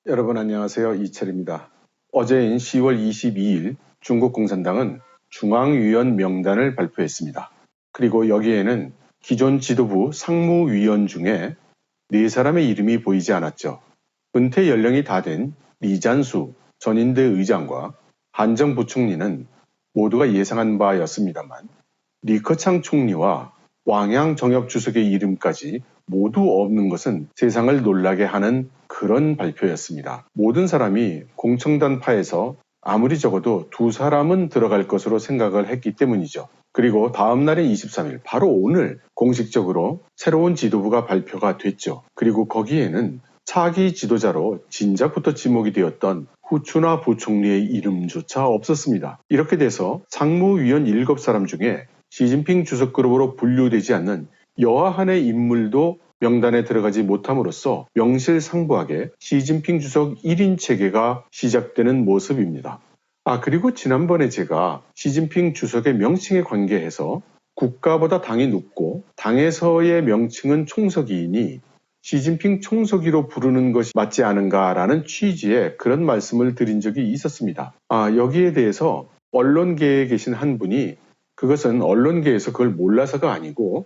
여러분 안녕하세요. 이철입니다. 어제인 10월 22일 중국 공산당은 중앙위원 명단을 발표했습니다. 그리고 여기에는 기존 지도부 상무위원 중에 4사람의 이름이 보이지 않았죠. 은퇴 연령이 다 된 리잔수 전인대 의장과 한정 부총리는 모두가 예상한 바였습니다만 리커창 총리와 왕양 정엽 주석의 이름까지 모두 없는 것은 세상을 놀라게 하는 그런 발표였습니다. 모든 사람이 공청단파에서 아무리 적어도 2사람은 들어갈 것으로 생각을 했기 때문이죠. 그리고 다음 날인 23일, 바로 오늘 공식적으로 새로운 지도부가 발표가 됐죠. 그리고 거기에는 차기 지도자로 진작부터 지목이 되었던 후춘화 부총리의 이름조차 없었습니다. 이렇게 돼서 상무위원 7사람 중에 시진핑 주석 그룹으로 분류되지 않는 여하한의 인물도 명단에 들어가지 못함으로써 명실상부하게 시진핑 주석 1인 체계가 시작되는 모습입니다. 그리고 지난번에 제가 시진핑 주석의 명칭에 관계해서 국가보다 당이 높고 당에서의 명칭은 총서기이니 시진핑 총서기로 부르는 것이 맞지 않은가라는 취지의 그런 말씀을 드린 적이 있었습니다. 여기에 대해서 언론계에 계신 한 분이 그것은 언론계에서 그걸 몰라서가 아니고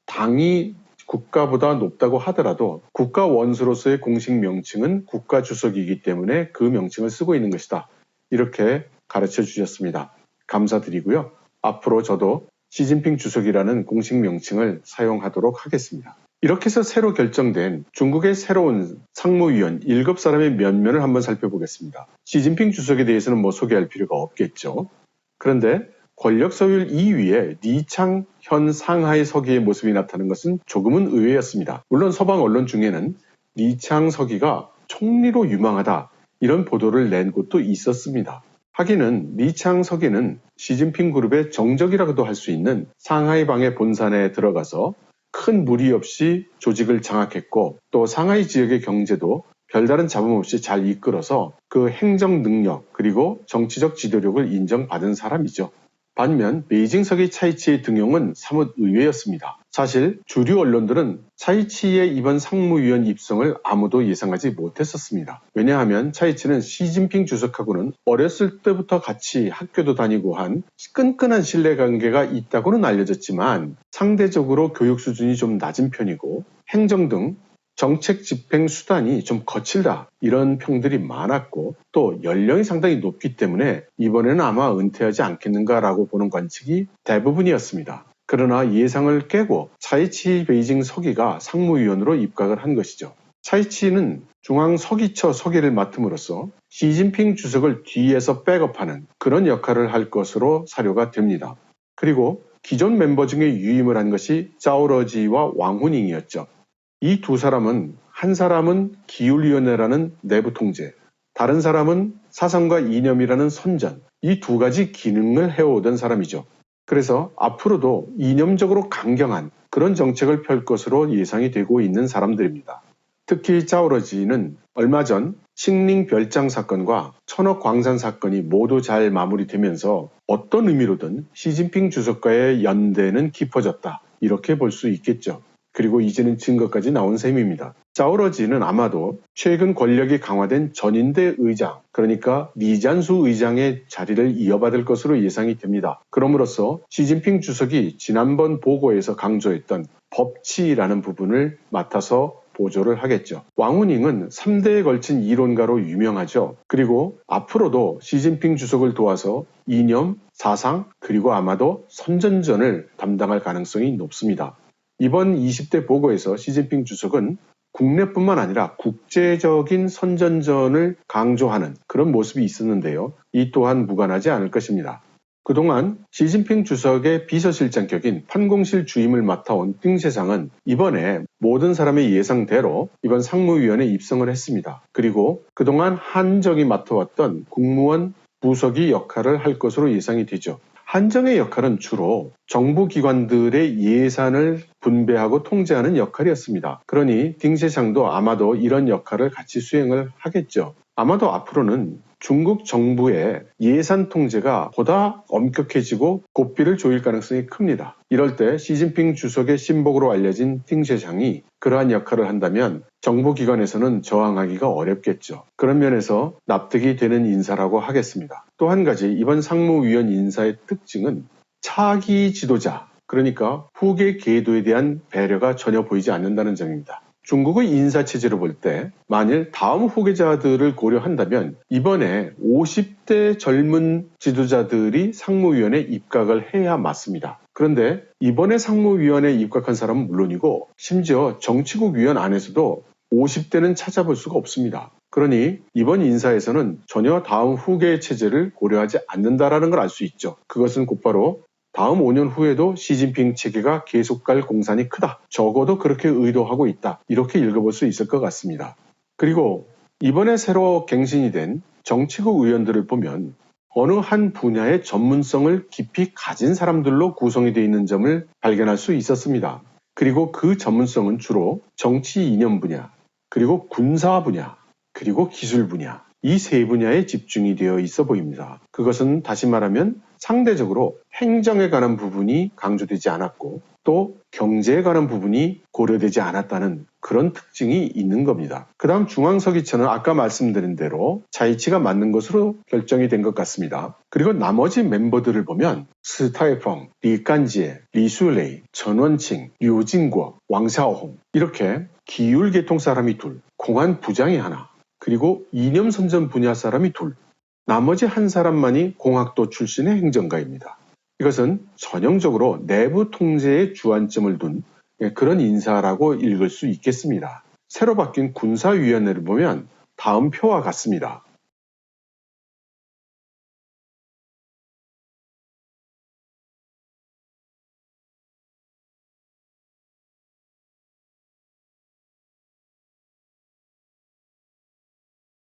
당이 국가보다 높다고 하더라도 국가 원수로서의 공식 명칭은 국가주석이기 때문에 그 명칭을 쓰고 있는 것이다. 이렇게 가르쳐 주셨습니다. 감사드리고요. 앞으로 저도 시진핑 주석이라는 공식 명칭을 사용하도록 하겠습니다. 이렇게 해서 새로 결정된 중국의 새로운 상무위원 7사람의 면면을 한번 살펴보겠습니다. 시진핑 주석에 대해서는 소개할 필요가 없겠죠. 그런데 권력 서열 2위에 리창 현 상하이 서기의 모습이 나타나는 것은 조금은 의외였습니다. 물론 서방 언론 중에는 리창 서기가 총리로 유망하다 이런 보도를 낸 곳도 있었습니다. 하기는 리창 서기는 시진핑 그룹의 정적이라고도 할 수 있는 상하이 방의 본산에 들어가서 큰 무리 없이 조직을 장악했고 또 상하이 지역의 경제도 별다른 잡음 없이 잘 이끌어서 그 행정 능력 그리고 정치적 지도력을 인정받은 사람이죠. 반면 베이징 서기 차이치의 등용은 사뭇 의외였습니다. 사실 주류 언론들은 차이치의 이번 상무위원 입성을 아무도 예상하지 못했었습니다. 왜냐하면 차이치는 시진핑 주석하고는 어렸을 때부터 같이 학교도 다니고 한 끈끈한 신뢰관계가 있다고는 알려졌지만 상대적으로 교육 수준이 좀 낮은 편이고 행정 등 정책 집행 수단이 좀 거칠다 이런 평들이 많았고 또 연령이 상당히 높기 때문에 이번에는 아마 은퇴하지 않겠는가라고 보는 관측이 대부분이었습니다. 그러나 예상을 깨고 차이치 베이징 서기가 상무위원으로 입각을 한 것이죠. 차이치는 중앙서기처 서기를 맡음으로써 시진핑 주석을 뒤에서 백업하는 그런 역할을 할 것으로 사료가 됩니다. 그리고 기존 멤버 중에 유임을 한 것이 짜오러지와 왕후닝이었죠. 이 2사람은 한 사람은 기율위원회라는 내부 통제, 다른 사람은 사상과 이념이라는 선전, 이 2가지 기능을 해오던 사람이죠. 그래서 앞으로도 이념적으로 강경한 그런 정책을 펼 것으로 예상이 되고 있는 사람들입니다. 특히 짜오러지는 얼마 전 칭링 별장 사건과 천억 광산 사건이 모두 잘 마무리되면서 어떤 의미로든 시진핑 주석과의 연대는 깊어졌다. 이렇게 볼 수 있겠죠. 그리고 이제는 증거까지 나온 셈입니다. 짜오러지는 아마도 최근 권력이 강화된 전인대 의장, 그러니까 리잔수 의장의 자리를 이어받을 것으로 예상이 됩니다. 그럼으로써 시진핑 주석이 지난번 보고에서 강조했던 법치라는 부분을 맡아서 보조를 하겠죠. 왕후닝은 3대에 걸친 이론가로 유명하죠. 그리고 앞으로도 시진핑 주석을 도와서 이념, 사상, 그리고 아마도 선전전을 담당할 가능성이 높습니다. 이번 20대 보고에서 시진핑 주석은 국내뿐만 아니라 국제적인 선전전을 강조하는 그런 모습이 있었는데요. 이 또한 무관하지 않을 것입니다. 그동안 시진핑 주석의 비서실장격인 판공실 주임을 맡아온 띵세상은 이번에 모든 사람의 예상대로 이번 상무위원회 입성을 했습니다. 그리고 그동안 한정이 맡아왔던 국무원 부서기 역할을 할 것으로 예상이 되죠. 한정의 역할은 주로 정부기관들의 예산을 분배하고 통제하는 역할이었습니다. 그러니 딩세상도 아마도 이런 역할을 같이 수행을 하겠죠. 아마도 앞으로는 중국 정부의 예산 통제가 보다 엄격해지고 고삐를 조일 가능성이 큽니다. 이럴 때 시진핑 주석의 신복으로 알려진 팅셰샹이 그러한 역할을 한다면 정보기관에서는 저항하기가 어렵겠죠. 그런 면에서 납득이 되는 인사라고 하겠습니다. 또 한 가지 이번 상무위원 인사의 특징은 차기 지도자, 그러니까 후계 계도에 대한 배려가 전혀 보이지 않는다는 점입니다. 중국의 인사체제로 볼 때 만일 다음 후계자들을 고려한다면 이번에 50대 젊은 지도자들이 상무위원에 입각을 해야 맞습니다. 그런데 이번에 상무위원에 입각한 사람은 물론이고 심지어 정치국 위원 안에서도 50대는 찾아볼 수가 없습니다. 그러니 이번 인사에서는 전혀 다음 후계 체제를 고려하지 않는다라는 걸 알 수 있죠. 그것은 곧바로 다음 5년 후에도 시진핑 체계가 계속 갈 공산이 크다. 적어도 그렇게 의도하고 있다. 이렇게 읽어볼 수 있을 것 같습니다. 그리고 이번에 새로 갱신이 된 정치국 의원들을 보면 어느 한 분야의 전문성을 깊이 가진 사람들로 구성이 되어 있는 점을 발견할 수 있었습니다. 그리고 그 전문성은 주로 정치 이념 분야, 그리고 군사 분야, 그리고 기술 분야, 이 세 분야에 집중이 되어 있어 보입니다. 그것은 다시 말하면 상대적으로 행정에 관한 부분이 강조되지 않았고 또 경제에 관한 부분이 고려되지 않았다는 그런 특징이 있는 겁니다. 그 다음 중앙서기처는 아까 말씀드린 대로 자이치가 맞는 것으로 결정이 된 것 같습니다. 그리고 나머지 멤버들을 보면 스타이펑, 리간지에, 리슐레이, 전원칭, 류진구, 왕샤오홍 이렇게 기율계통 사람이 둘, 공안 부장이 하나, 그리고 이념 선전 분야 사람이 둘, 나머지 한 사람만이 공학도 출신의 행정가입니다. 이것은 전형적으로 내부 통제에 주안점을 둔 그런 인사라고 읽을 수 있겠습니다. 새로 바뀐 군사위원회를 보면 다음 표와 같습니다.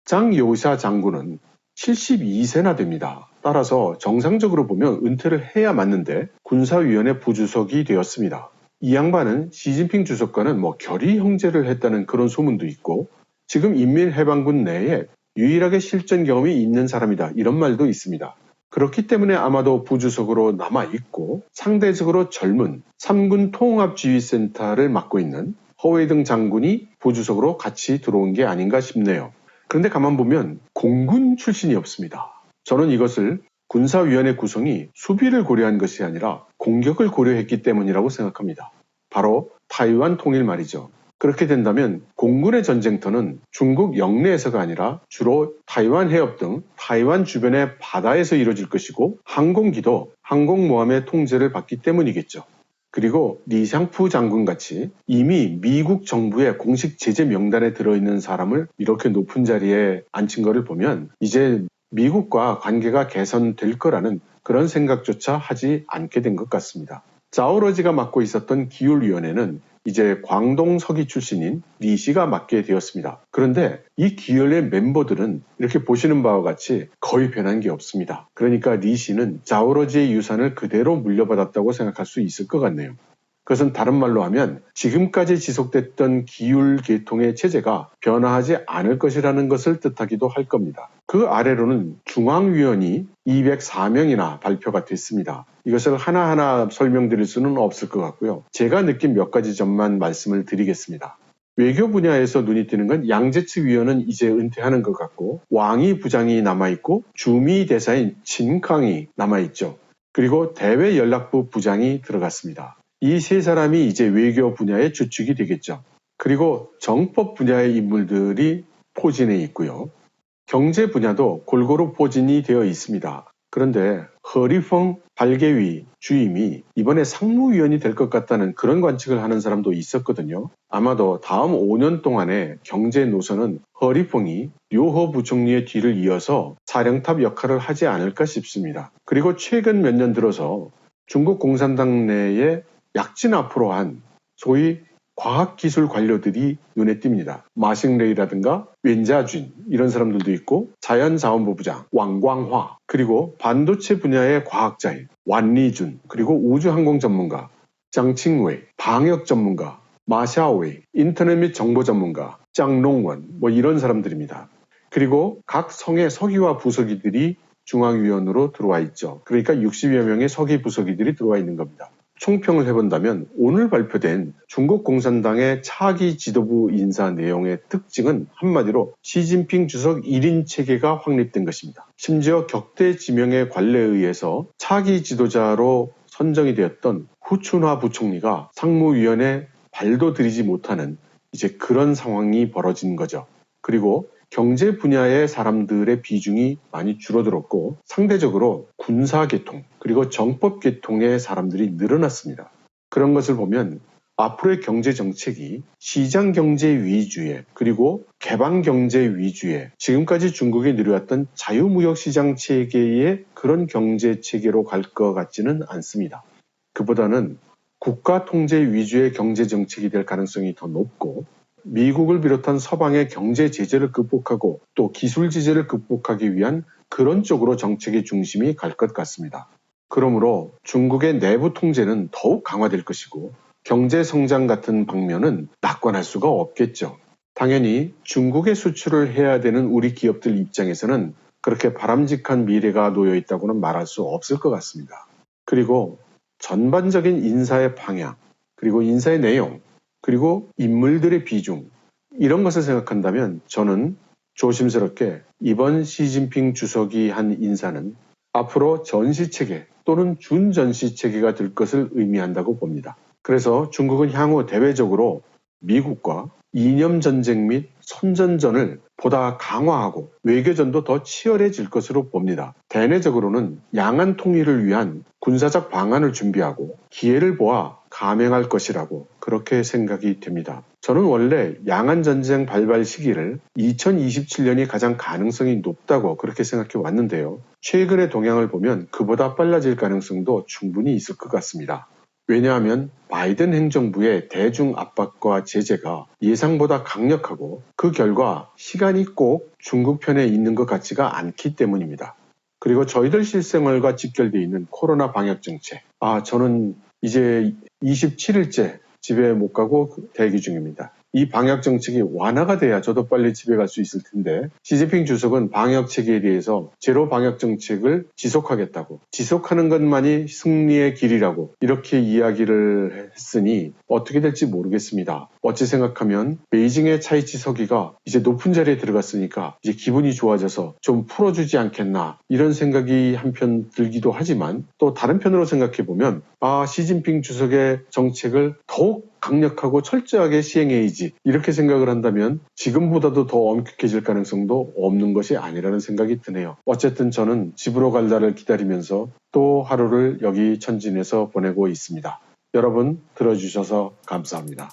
장요샤 장군은 72세나 됩니다. 따라서 정상적으로 보면 은퇴를 해야 맞는데 군사위원회 부주석이 되었습니다. 이 양반은 시진핑 주석과는 결의 형제를 했다는 그런 소문도 있고 지금 인민해방군 내에 유일하게 실전 경험이 있는 사람이다 이런 말도 있습니다. 그렇기 때문에 아마도 부주석으로 남아있고 상대적으로 젊은 3군 통합지휘센터를 맡고 있는 허웨이등 장군이 부주석으로 같이 들어온 게 아닌가 싶네요. 그런데 가만 보면 공군 출신이 없습니다. 저는 이것을 군사위원회 구성이 수비를 고려한 것이 아니라 공격을 고려했기 때문이라고 생각합니다. 바로 타이완 통일 말이죠. 그렇게 된다면 공군의 전쟁터는 중국 영내에서가 아니라 주로 타이완 해협 등 타이완 주변의 바다에서 이루어질 것이고 항공기도 항공모함의 통제를 받기 때문이겠죠. 그리고 리샹푸 장군같이 이미 미국 정부의 공식 제재 명단에 들어있는 사람을 이렇게 높은 자리에 앉힌 것을 보면 이제 미국과 관계가 개선될 거라는 그런 생각조차 하지 않게 된 것 같습니다. 자오러지가 맡고 있었던 기율위원회는 이제 광동 서기 출신인 리 씨가 맡게 되었습니다. 그런데 이 기율의 멤버들은 이렇게 보시는 바와 같이 거의 변한 게 없습니다. 그러니까 리 씨는 자오러지의 유산을 그대로 물려받았다고 생각할 수 있을 것 같네요. 그것은 다른 말로 하면 지금까지 지속됐던 기율 계통의 체제가 변화하지 않을 것이라는 것을 뜻하기도 할 겁니다. 그 아래로는 중앙위원이 204명이나 발표가 됐습니다. 이것을 하나하나 설명드릴 수는 없을 것 같고요. 제가 느낀 몇 가지 점만 말씀을 드리겠습니다. 외교 분야에서 눈이 띄는 건 양제츠 위원은 이제 은퇴하는 것 같고 왕이 부장이 남아있고 주미 대사인 진강이 남아있죠. 그리고 대외연락부 부장이 들어갔습니다. 이 세 사람이 이제 외교 분야의 주축이 되겠죠. 그리고 정법 분야의 인물들이 포진해 있고요. 경제 분야도 골고루 포진이 되어 있습니다. 그런데 허리펑 발개위 주임이 이번에 상무위원이 될 것 같다는 그런 관측을 하는 사람도 있었거든요. 아마도 다음 5년 동안의 경제 노선은 허리펑이 류허 부총리의 뒤를 이어서 사령탑 역할을 하지 않을까 싶습니다. 그리고 최근 몇 년 들어서 중국 공산당 내에 약진 앞으로 한 소위 과학기술 관료들이 눈에 띕니다. 마싱레이라든가 웬자준 이런 사람들도 있고 자연자원부 부장 왕광화 그리고 반도체 분야의 과학자인 완리준 그리고 우주항공 전문가 장칭웨이 방역 전문가 마샤오웨이 인터넷 및 정보 전문가 짱롱원 이런 사람들입니다. 그리고 각 성의 서기와 부서기들이 중앙위원으로 들어와 있죠. 그러니까 60여 명의 서기 부서기들이 들어와 있는 겁니다. 총평을 해본다면 오늘 발표된 중국 공산당의 차기 지도부 인사 내용의 특징은 한마디로 시진핑 주석 1인 체계가 확립된 것입니다. 심지어 격대 지명의 관례에 의해서 차기 지도자로 선정이 되었던 후춘화 부총리가 상무위원회 발도 들이지 못하는 이제 그런 상황이 벌어진 거죠. 그리고 경제 분야의 사람들의 비중이 많이 줄어들었고 상대적으로 군사계통 그리고 정법계통의 사람들이 늘어났습니다. 그런 것을 보면 앞으로의 경제정책이 시장경제 위주의 그리고 개방경제 위주의 지금까지 중국이 누려왔던 자유무역시장 체계의 그런 경제체계로 갈 것 같지는 않습니다. 그보다는 국가통제 위주의 경제정책이 될 가능성이 더 높고 미국을 비롯한 서방의 경제 제재를 극복하고 또 기술 제재를 극복하기 위한 그런 쪽으로 정책의 중심이 갈 것 같습니다. 그러므로 중국의 내부 통제는 더욱 강화될 것이고 경제 성장 같은 방면은 낙관할 수가 없겠죠. 당연히 중국에 수출을 해야 되는 우리 기업들 입장에서는 그렇게 바람직한 미래가 놓여 있다고는 말할 수 없을 것 같습니다. 그리고 전반적인 인사의 방향, 그리고 인사의 내용, 그리고 인물들의 비중 이런 것을 생각한다면 저는 조심스럽게 이번 시진핑 주석이 한 인사는 앞으로 전시체계 또는 준전시체계가 될 것을 의미한다고 봅니다. 그래서 중국은 향후 대외적으로 미국과 이념전쟁 및 선전전을 보다 강화하고 외교전도 더 치열해질 것으로 봅니다. 대내적으로는 양안 통일을 위한 군사적 방안을 준비하고 기회를 보아 감행할 것이라고 그렇게 생각이 됩니다. 저는 원래 양안전쟁 발발 시기를 2027년이 가장 가능성이 높다고 그렇게 생각해 왔는데요. 최근의 동향을 보면 그보다 빨라질 가능성도 충분히 있을 것 같습니다. 왜냐하면 바이든 행정부의 대중 압박과 제재가 예상보다 강력하고 그 결과 시간이 꼭 중국 편에 있는 것 같지가 않기 때문입니다. 그리고 저희들 실생활과 직결되어 있는 코로나 방역 정책. 저는 이제 27일째 집에 못 가고 대기 중입니다. 이 방역 정책이 완화가 돼야 저도 빨리 집에 갈 수 있을 텐데 시진핑 주석은 방역 체계에 대해서 제로 방역 정책을 지속하겠다고 지속하는 것만이 승리의 길이라고 이렇게 이야기를 했으니 어떻게 될지 모르겠습니다. 어찌 생각하면 베이징의 차이치 서기가 이제 높은 자리에 들어갔으니까 이제 기분이 좋아져서 좀 풀어주지 않겠나 이런 생각이 한편 들기도 하지만 또 다른 편으로 생각해 보면 시진핑 주석의 정책을 더욱 강력하고 철저하게 시행해야지 이렇게 생각을 한다면 지금보다도 더 엄격해질 가능성도 없는 것이 아니라는 생각이 드네요. 어쨌든 저는 집으로 갈 날을 기다리면서 또 하루를 여기 천진에서 보내고 있습니다. 여러분 들어주셔서 감사합니다.